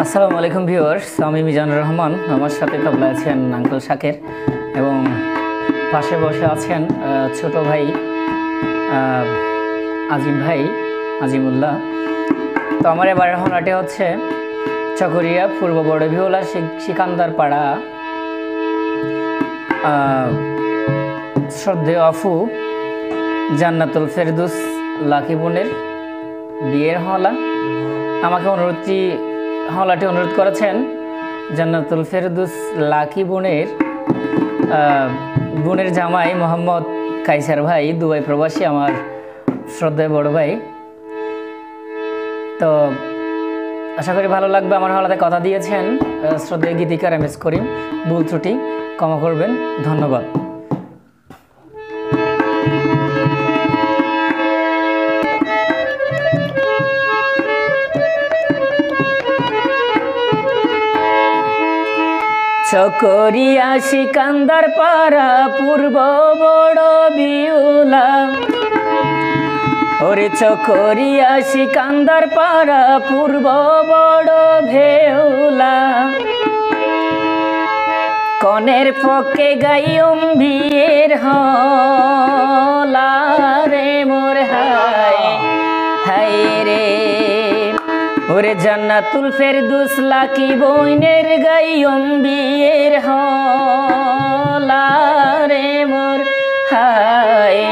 আসসালামু আলাইকুম ভিউয়ার্স, আমি মিজানুর রহমান। আমার সাথে তবলা আছেন আঙ্কেল শাকের এবং পাশে বসে আছেন ছোট ভাই আজিমুল্লাহ। তো আমার এবারের হনাটি হচ্ছে চকরিয়া পূর্ব বড়ভিওলা সিকান্দার পাড়া শ্রদ্ধেয় আফু জান্নাতুল ফেরদৌস লাকি বোনের বিয়ের হলা। আমাকে হলাটি অনুরোধ করেছেন জান্নাতুল ফেরদৌস লাকি বোনের জামাই মোহাম্মদ কাইসার ভাই, দুবাই প্রবাসী, আমার শ্রদ্ধেয় বড় ভাই। তো আশা করি ভালো লাগবে। আমার হলাতে কথা দিয়েছেন শ্রদ্ধেয় গীতিকার এম এস করিম। ভুল ত্রুটি ক্ষমা করবেন, ধন্যবাদ। চকরিয়া সিকান্দার পাড়া পূর্ব বড় বিউলা, ওরে চকরিয়া সিকান্দার পাড়া পূর্ব বড় ভেউলা, কনের পক্ষে গাইম বিয়ের হলা রে মোর হায় হায় রে, ওরে জান্নাতুল ফেরদৌস লাকি বোনের গাইম বিয়ের হলা রে মোর হায়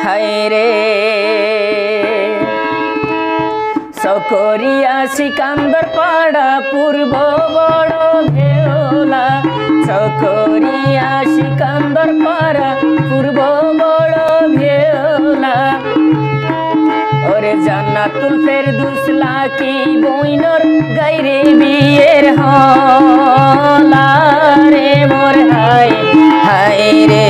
হায় রে। চকরিয়া সিকান্দার পাড়া পূর্ব বড় ভেওলা, চকরিয়া সিকান্দার পাড়া পূর্ব বড় ভেওলা, ওরে জান্নাতুল ফেরদৌস লাকি বোনের গাইরে বিয়ের হলা রে মোর হায় হায় রে,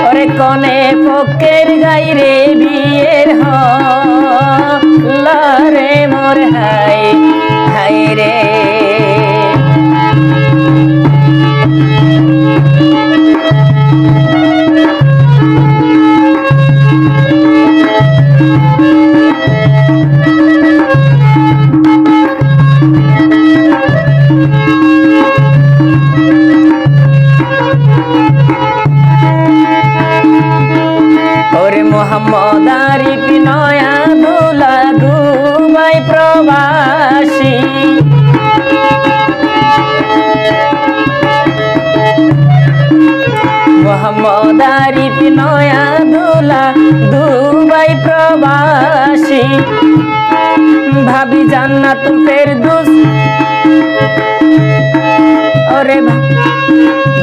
ওরে কনে পক্ষের গাইরে বিয়ের হলা রে মোর হায় হায় রে। মোহাম্মদ আরিফ নয়া দুলা দুবাই প্রবাসী, মোহাম্মদ আরিফ নয়া দুলা দুবাই প্রবাসী, ভাবি জান্নাতুল ফেরদৌস, ওরে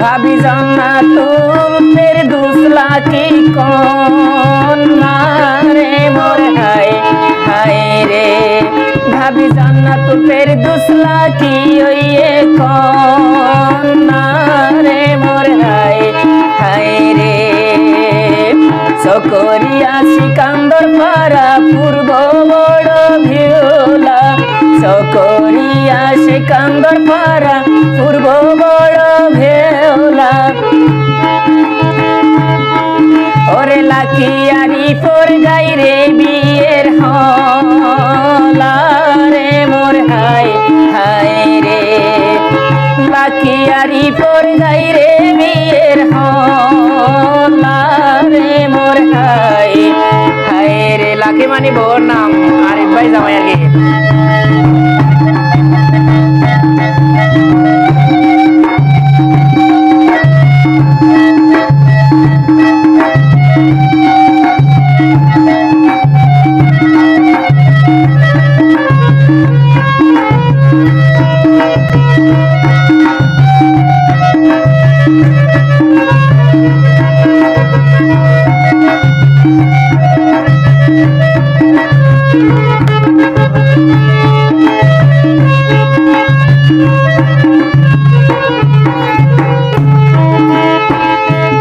ভাবি জান্নাতুল ফেরদৌস লাকি কন্যা রে মোর হায় হায় রে, ভাবি জান্নাতুল ফেরদৌস লাকি ওইয়ে কন্যা রে মোর হায় হায় রে। চকরিয়া সিকান্দার পাড়া পূর্ব বড় ভিওলা, চকরিয়া সিকান্দার পাড়া পূর্ব বড় ভেওলা, ওরে লাকি আরিফর গাইরে বিয়ের হলা রে মোর হায় হায় রে, লাকি আরিফর গাইরে বিয়ের হলা রে মোর হায় হায় রে। লাকি মানে বউর নাম, আরিফ ভাই জামাই আর কি।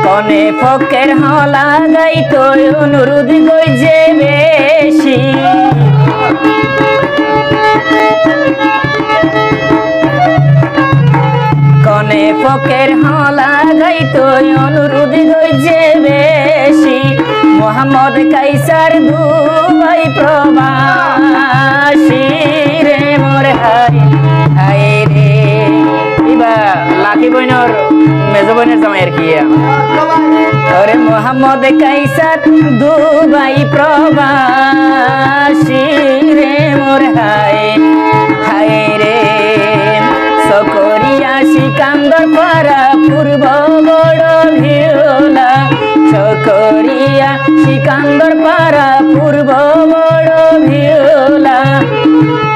কনে ফকের হলা গাইতো অনুরোধ গই যে বেশি, কনে ফকের হলা গাইতো অনুরোধ গই যে বেশি, মোহাম্মদ কাইসার দুবাই প্রবাসী রে মোর হায় লাকি বইনর মেজো বইনের জামাই আর কি ওরে মোহাম্মদ কাইসার দুবাই প্রবাসী রে মোর হায় হায় রে সকরিয়া সিকান্দর পাড়া পূর্ব বড় ভিওলা সকরিয়া সিকান্দর পাড়া পূর্ব বড় ভিওলা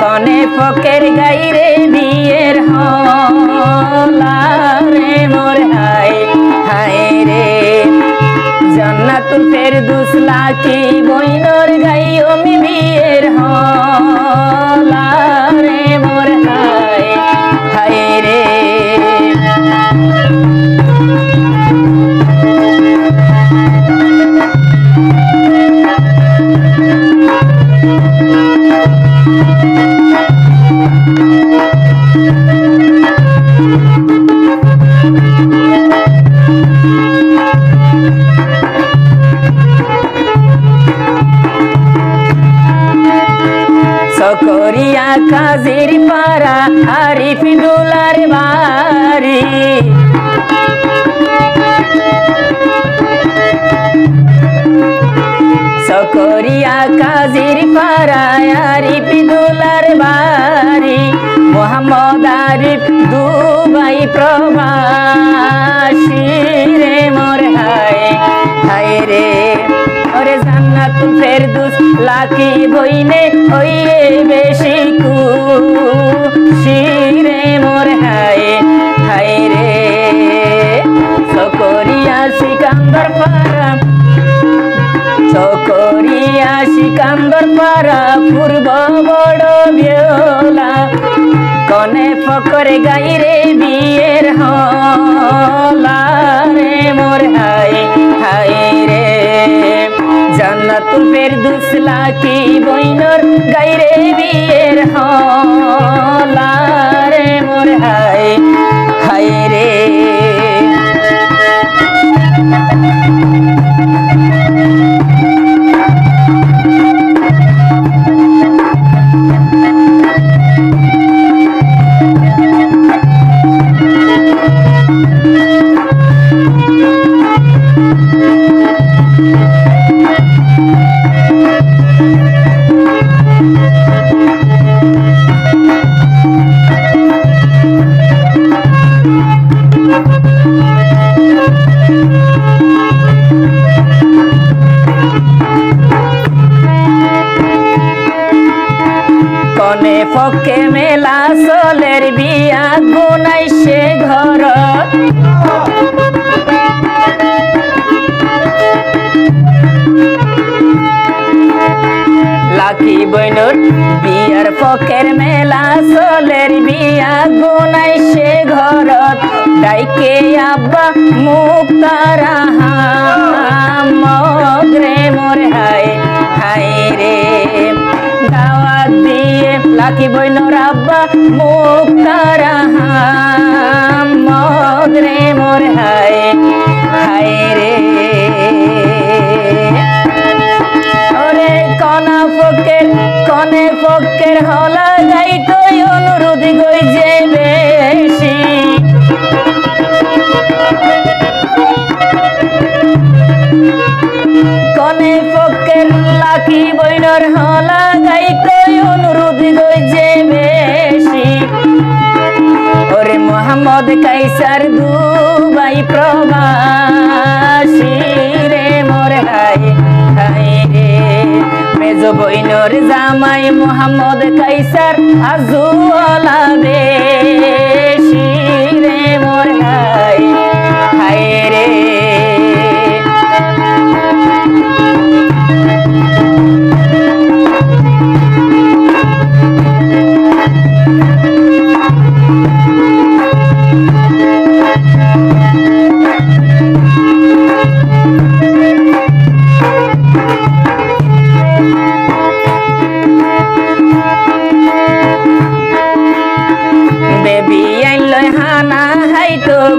কনে ফকের গাইরে বিয়ের হলা রে মোর হায় হায় রে জান্নাতুল ফেরদৌস লাকি বইনর গাই ওমি বিয়ের হলা রে মোর হায় হায় রে সকরিয়া কাজির পাড়া আরিফ দুলার বাড়ি সকরিয়া কাজির পাড়া আরিফ দুলার বাড়ি মোহাম্মদ আরিফ দুবাই প্রবাসী রে মোর হায় হায় রে ওরে জান্নাতুল ফেরদৌস লাকি বইনে হইয়ে বেশি খুশি রে মোর হায় হায় রে সকরিয়া সিকান্দর পাড়া সকরিয়া সিকান্দর পাড়া পূর্ব বড় ভিওলা কনে ফকরে গাইরে বিয়ের হলা রে মোর হায় হায় রে জান্নাতুল ফেরদৌস লাকি বইনর গাইরে বিয়ের হলা রে মোর হায় হায় রে কনে ফকে মেলা সোলের বিয়া গুনাইছে ঘর লাকি বইনর বিয়ার ফকের মেলা সোলের বিয়া গুনাইছে ঘরত ডাইকে আব্বা মুক্তারা মগরে মোর হায় হায় রে দাওয়াত দিয়ে লাকি বইনর আব্বা মুক্তারা মগরে মোর হায় হায় রে ওরে কনে ফকের হলা গাইতো অনুরোধ গই যে বেশি কনে ফকের লাকি বইনর হলা গাইতো অনুরোধ গই যে বেশি ওরে মোহাম্মদ কাইসার দুবাই প্রবাসী রে মোর হায় হায় রে মেজো বইনর জামাই মোহাম্মদ কাইসার আজুওয়ালা বেশি রে মোর হায় হায় রে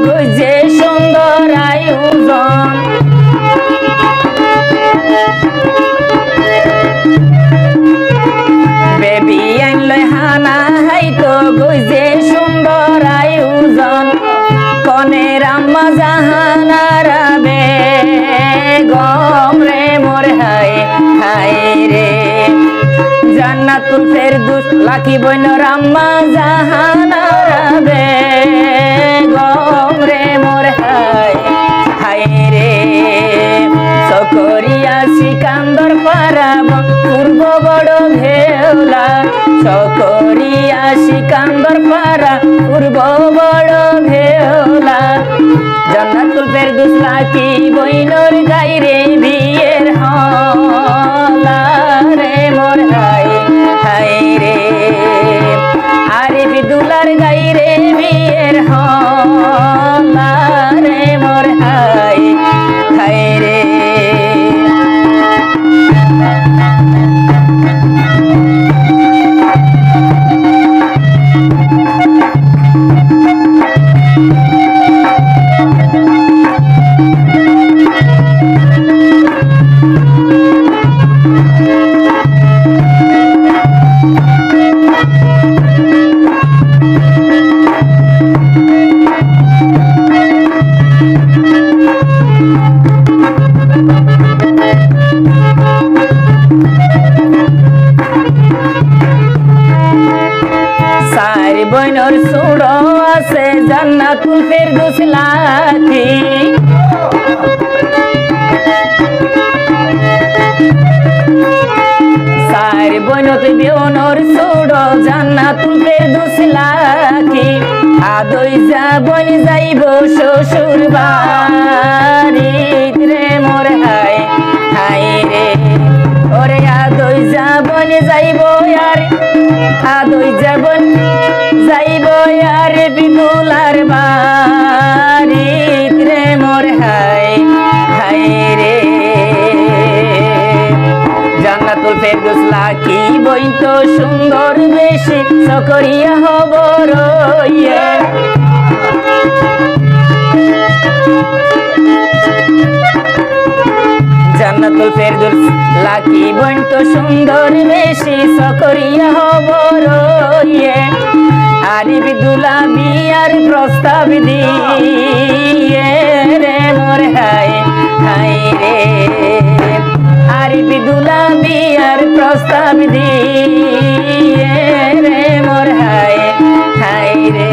গুজে সুন্দর আয়োজন বেবি আইনলে হানা হাইতো গুজে সুন্দর আয়োজন জান্নাতুল ফেরদৌস লাকি বইনর আম্মা জাহানারা বেগম রে মোর হায় রে সকরিয়া সিকান্দর পাড়া পূর্ব বড় ভেওলা সকরিয়া সিকান্দর পাড়া পূর্ব বড় ভেওলা জান্নাতুল ফেরদৌস লাকি বইনর গাইরে বিয়ের হলা রে মোর হায় রে আরিফ দুলার গাইরে বিয়ের হলা রে মোর হায় রে বইনর সুড়ো আছে জান্নাতুল ফেরদৌস লাকি সার বইনত বিয়নর সুড়ো জান্নাতুল ফেরদৌস লাকি আদই যাবন যাইব শ্বশুর বাড়িত রে মোর হায় রে ওরে আদই যাবন যাইব আর আদই যাবন যাইব আর বিপুলার বাড়িত রে মোর হায় রে জান্নাতুল ফেরদৌস লাকি বইন তো সুন্দর বেশি সকরিয়া হব রইয়ে জান্নাতুল ফেরদৌস লাকি বইন তো সুন্দর বেশি সকরিয়া হব রইয়ে আরিফ দুলা বিয়ার প্রস্তাব দিয়ে রে মোর হায় রে আরিফ দুলা বিয়ার প্রস্তাব দিয়ে রে মোর হায় রে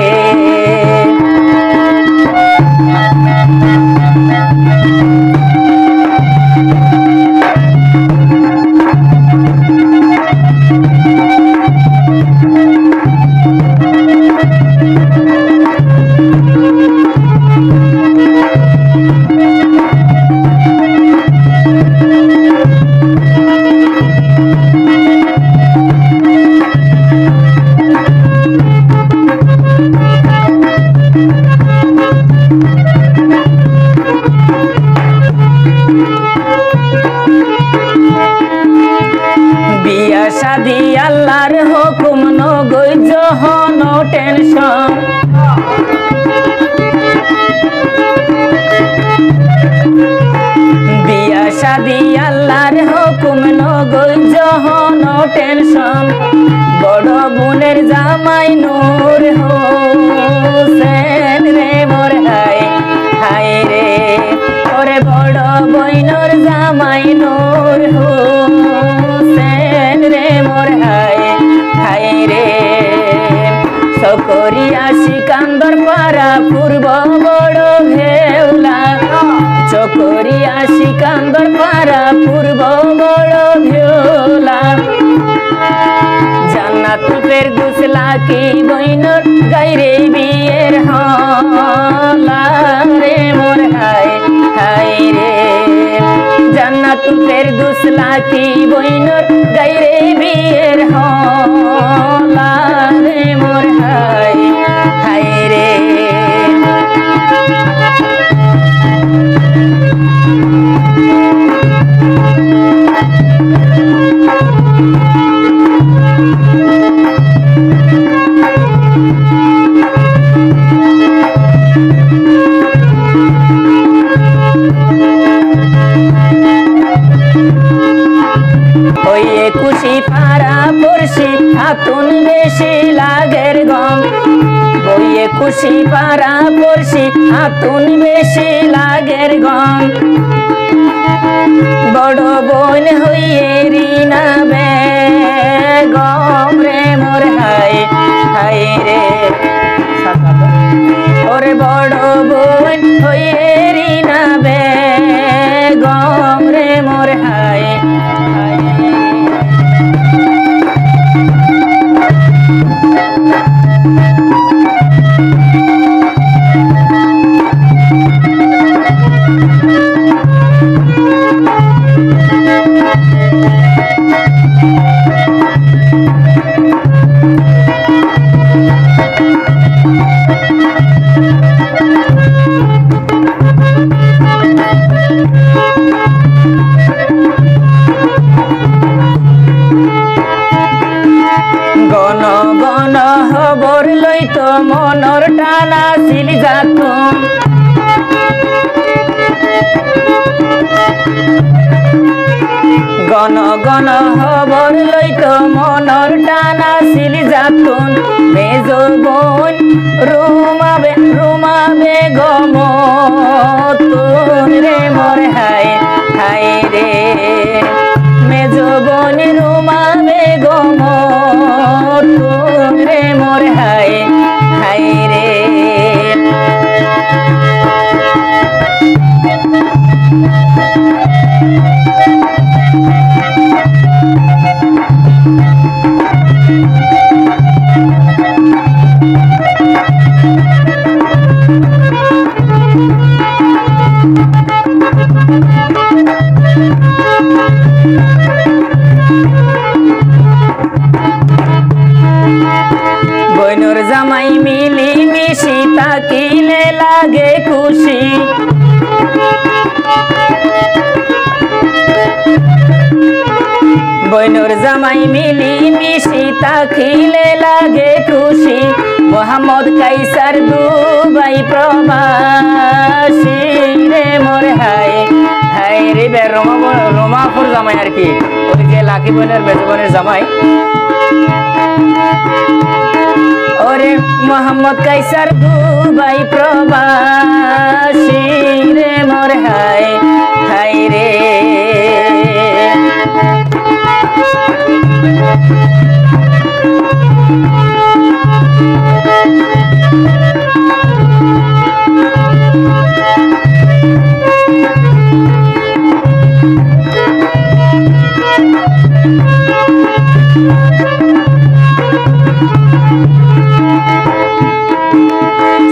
বিয়া শাদি আল্লাহর হুকুম নগৈজ নো টেনশন বিয়া শাদি আল্লাহর হুকুম নগৈজ নো টেনশন বড় বোনের জামাই নূর হোসেন রে মোর হায় রে ওরে বড় বইনর জামাই নূর হোসেন রে মোর হায় রে সকরিয়া সিকান্দর পাড়া পূর্ব বড় ভেওলা চকরিয়া সিকান্দর পাড়া পূর্ব বড় ভেওলা জান্নাতুল ফেরদৌস লাকি বইনর গাইরে বিয়ের হলা রে মোর হায় রে জান্নাতুল ফেরদৌস লাকি বইনর গাইরে বিয়ের হলা রে মোর হায় রে খুশি পাড়া পড়শি হাতুন বেশি লাগের গম বইয়ে খুশি পাড়া পড়শি হাতুন বেশি লাগের গম বড় বোন হইয়ে রিনা বেগম রে মোর হাই হাই রে ওরে বড় বোন হইয়ে রিনা বেগম রে মোর হাই হাই গণ গণ খবর লইতো মনর টানা ছিল যাতুন গণ গণ খবর লইতো মনর টানা ছিল যাতুন মেজ বোন রুমা বেগম তুন রে মোর হাই হাই রে মেজ বোন রুমা বেগম তুন রে মোর হাই হাই রে বইনর জামাই মিলি মিশি তাকিলে লাগে খুশি বইনর জামাই মিলি মিশি তাকিলে লাগে খুশি মোহাম্মদ কাইসার দুবাই প্রবাসী রে মোর হাই হাই রে বে রোমাপুর জামাই আর কি ওই যে লাকি বোনের মেজো বোনের জামাই ওরে মোহাম্মদ কাইসার দুবাই প্রবাসী রে মোর হাই হাই রে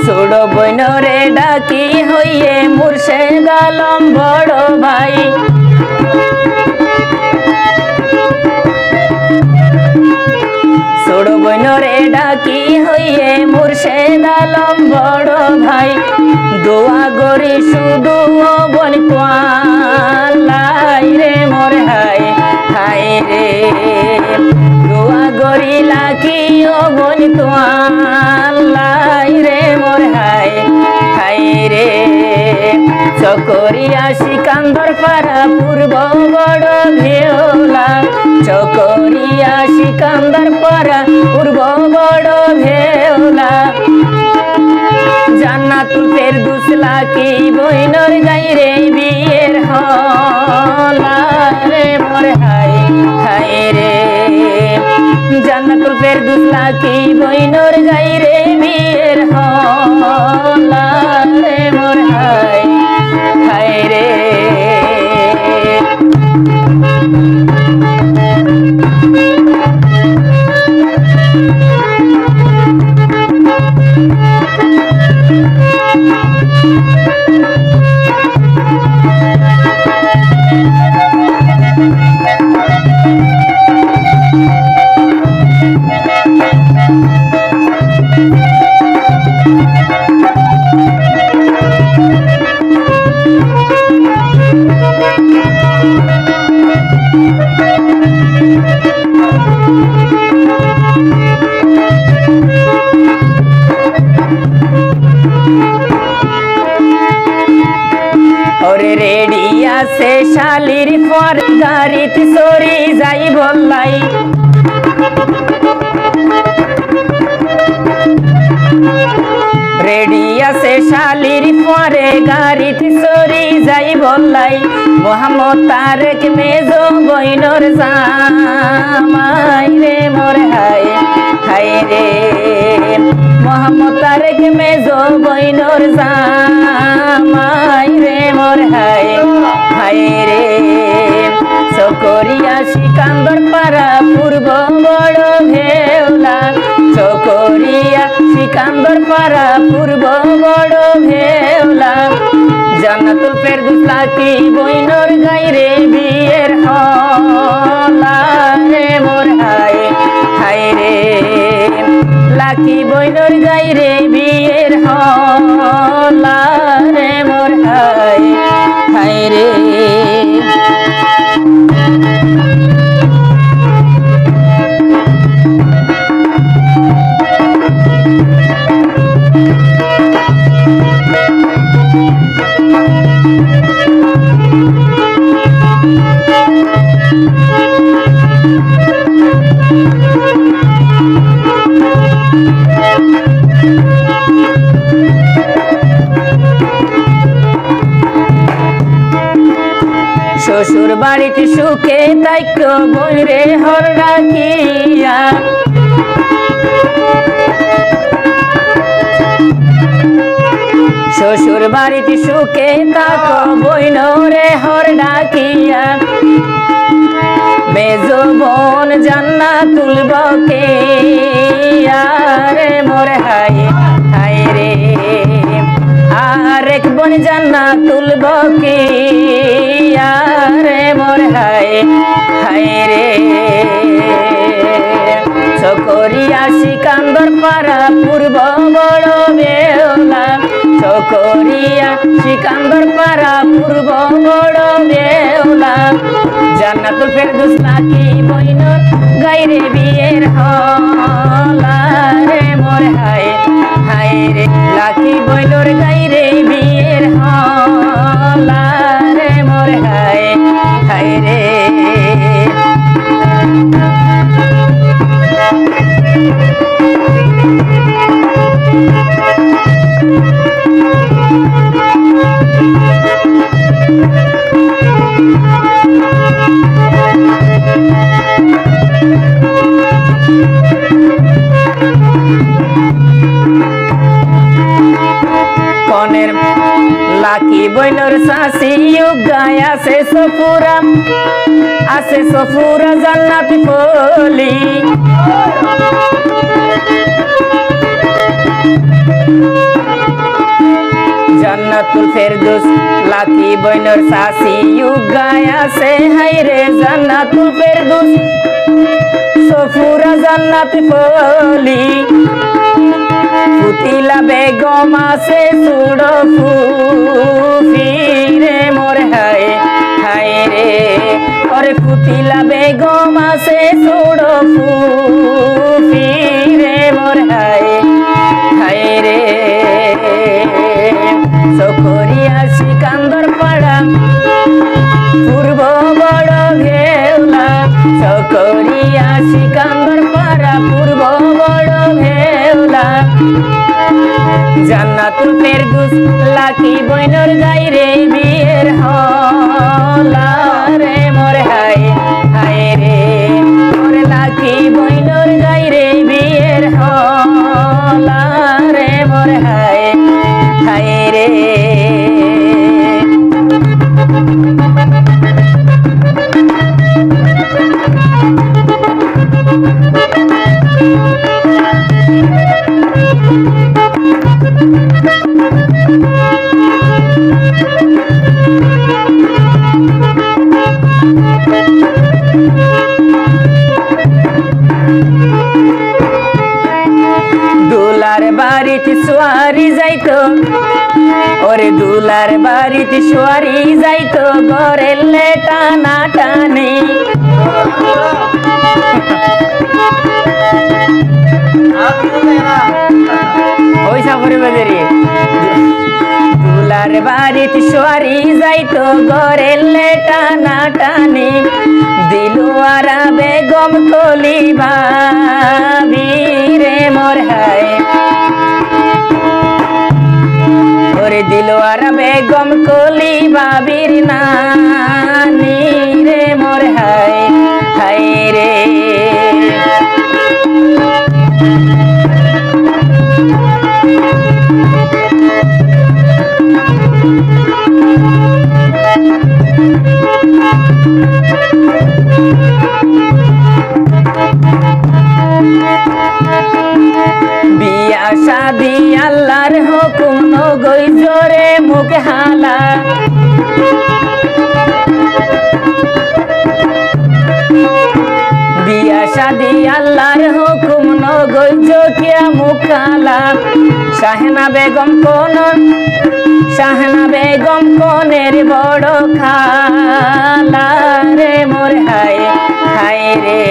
ছোট বইনরে ডাকি হইয়ে মুর্শেদ আলম বড় ভাই ছোট বইনরে ডাকি হইয়ে মুর্শেদ আলম বড় ভাই দোয়া গরি শুধু বন পালাই রে মোর হাই হাই রে দোয়া গরি লাকি ও বন পালাই রে মোর হাই হাই রে চকরিয়া সিকান্দর পাড়া পূর্ব বড় ভেওলা চকরিয়া সিকান্দর পাড়া পূর্ব বড় ভেওলা জান্নাতুল ফেরদৌস লাকি বইনর গাইরে বিয়ের হলা রে মোর হাই হাই রে জান্নাতুল ফেরদৌস লাকি বইনর গাইরে বিয়ের হলা রে মোর হাই হাই রে ওরে রেডিয়া সে শালির পর গাড়িত সরি যাই বললাই রেডিয়া সে শালির পরে গাড়িত সরি যাই বললাই মোহাম্মদ তারেক মেজো বইনর জামাই রে মোর হায় হায় রে মোহাম্মদ তারেক মেজো বইনর জামাই রে মোর হায় হায় রে চকরিয়া সিকান্দর পাড়া পূর্ব বড় ভেওলা চকরিয়া সিকান্দর পাড়া পূর্ব বড় ভেওলা জান্নাতুল ফেরদৌস লাকি বইনর গাইরে বিয়ের হলা রে মোর হায় হায় রে লাকি বইনর গাইরে বিয়ের হলা রে মোর হায় হায় রে শ্বশুর বাড়িতে সুখে তাইক্য বইরে হর ডাকিয়া শ্বশুর বাড়িতে সুখে তাক বইনরে হর ডাকিয়া মেজো বোন জান্নাতুল বকে আরে মোর হায় হায় রে আরেক বোন জান্নাতুল বকে আরে মোর হায় হায় রে চকরিয়া সিকান্দর পাড়া পূর্ব বড় বেওলা চকরিয়া সিকান্দর পাড়া পূর্ব বড় বেওলা জান্নাতুল ফেরদৌস লাকি বইনর গাইরে বিয়ের হলা রে মোর হায় হায় রে লাকি বইনর গাইরে বিয়ের হলা রে মোর হায় হায় রে কনের লাকি বইনর শাসি গায় আছে সফুরা জান্নাতি ফলি জান্নাতুল ফেরদৌস লাকি বইনর শাসি গায় আছে হায় রে জান্নাতুল ফেরদৌস সফুরা জান্নাতি ফলি পুতিলা বেগম আছে সুড় ফুফি রে মোর হায় হায় রে ওরে পুতিলা বেগম আছে সুড় ফুফি রে মোর হায় হায় রে চকরিয়া সিকান্দর পাড়া পূর্ব বড় ভেওলা চকরিয়া সিকান্দর পাড়া পূর্ব বড় ভেওলা জান্নাতুল ফেরদৌস লাকি বইনর গাইরে বিয়ের হলা রে মোর হায় হায় রে মোর লাকি বইনর গাইরে বিয়ের হলা রে মোর হায় হায় রে দুলার বাড়িতে সোয়ারি যাইতো ওরে দুলার বাড়িতে সোয়ারি যাইতো ঘরের টানা টানি পয়সা করে বাজারে দুলার বাড়িতে সোয়ারি যাইতো ঘরের টানা টানি দিলুয়ারা বেগম কলি ভাবি রে মোর হায় ওরে দিলুয়ারা বেগম কলি ভাবির না বিয়া শাদি আল্লাহর হুকুম নগই জোরে মুখ হালা বিয়া শাদি আল্লাহর হুকুম নগই জোকিয়া মুখ হালা শাহনা বেগম কনের বড় খালা রে মোর হায় হায় রে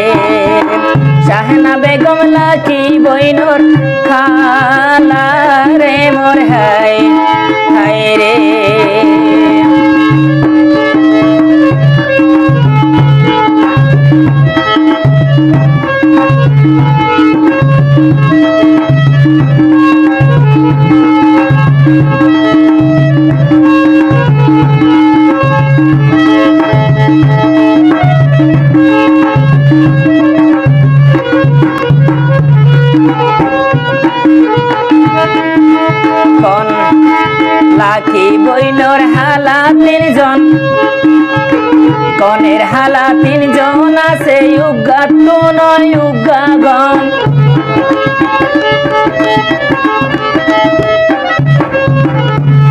শাহনা বেগম লাকি বইনর খালা রে মোর হায় হায় রে লাকি বইনর হালা তিনজন কনের হালা তিনজন আছে উগা তো নয় উগা গম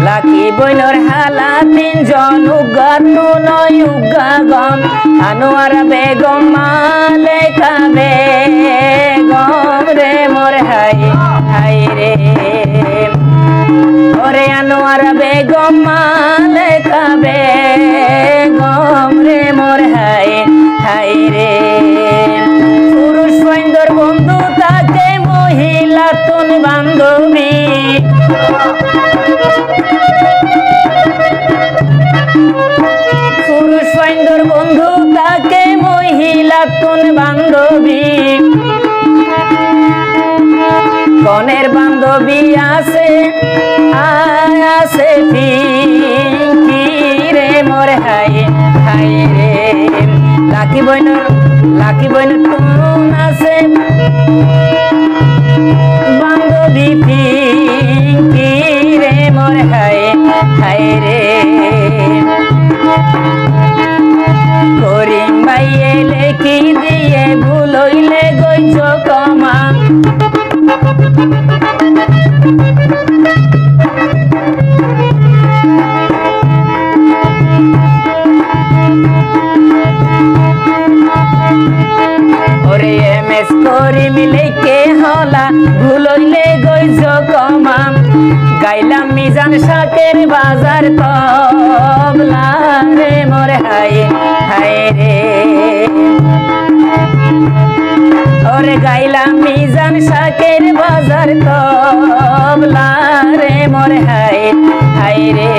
লাকি বইনর হালা তিনজন উগা তো নয় উগা গম আনোয়ার বেগম মালেকা বেগম রে মোর হায় হায় রে ওরে আনোয়ার বেগম মালেকা বেগম রে মোর হায় হায় রে পুরুষ সৈন্দর বন্ধু তাকে মহিলা তুন বান্ধবী পুরুষ সৈন্দর বন্ধু তাকে মহিলা তুন বান্ধবী কনের বান্ধবী আছে আছে পিঙ্কি রে মোর হায় হায় রে লাকি বইন তুন আছে বান্ধবী পিঙ্কি রে মোর হায় হায় রে করিম ভাইয়ে লেখি দিয়ে ভুলইলে গইছ কমা ওরে এমএস করিম লেখে হলা ভুলইলে গইছ কমা গাইলাম মিজান শাকের বাজার তবলা রে মোর হায় হায় রে ওরে গাইলাম মিজান শাকের বাজার তবলা রে মোর হায় হায় রে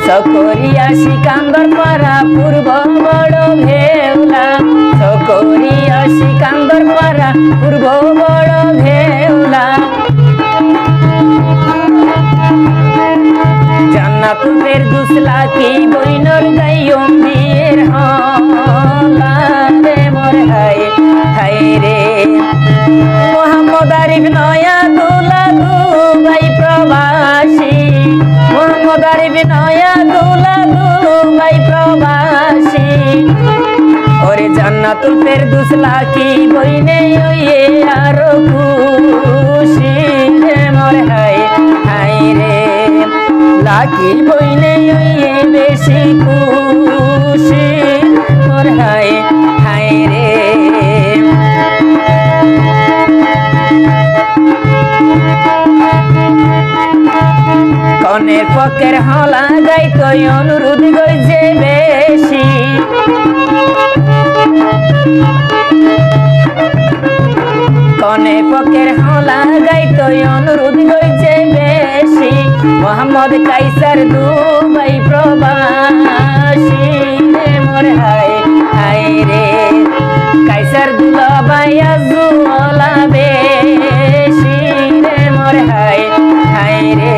সকরিয়া সিকান্দর পাড়া পূর্ব বড় ভেউলা সকরিয়া সিকান্দর পাড়া পূর্ব বড় ভেউলা জান্নাতুল ফেরদৌস লাকি বইনর গাইয়ম বিয়ের হলা রে মোর হায় হায় রে মোহাম্মদ আরিফ নয়া দুলা দুবাই প্রবাসী মোহাম্মদ আরিফ নয়া দুলা দুবাই প্রবাসী ওরে জান্নাতুল ফেরদৌস লাকি বইনে ওয়ে আরো খুশি রে মোর হায় হায় রে লাকি বইনে ওয়ে বেশি খুশি মোর হায় হায় রে কনের পকের হলা গাইত অনুরোধ গইছে বেশি কনে পকের হলা গাইত অনুরোধ গইছে বেশি মোহাম্মদ কাইসার দুবাই প্রবাসী রে মোর হায় হায় রে কাইসার দুলাভাই আজুলা বেশি রে মোর হায় হায় রে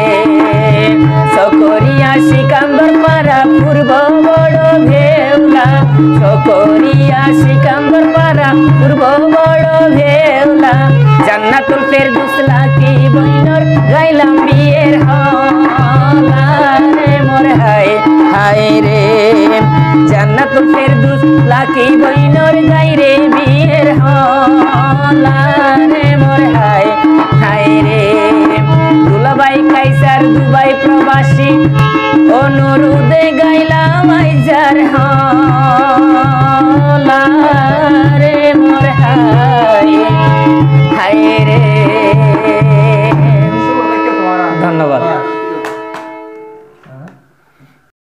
সকরিয়া সিকান্দর পাড়া পূর্ব বড় ভেউলা সকরিয়া সিকান্দর পাড়া পূর্ব বড় ভেউলা জান্নাতুল ফেরদৌস লাকি বইনর গাইলাম বিয়ের হলা রে মোর হায় হায় রে জান্নাতুল ফেরদৌস লাকি বইনর গাই রে বিয়ের হলা রে মোর হায় হায় রে দুলাভাই কাইসার দুবাই প্রবাসী অনুরোধে গাইলাম আইজার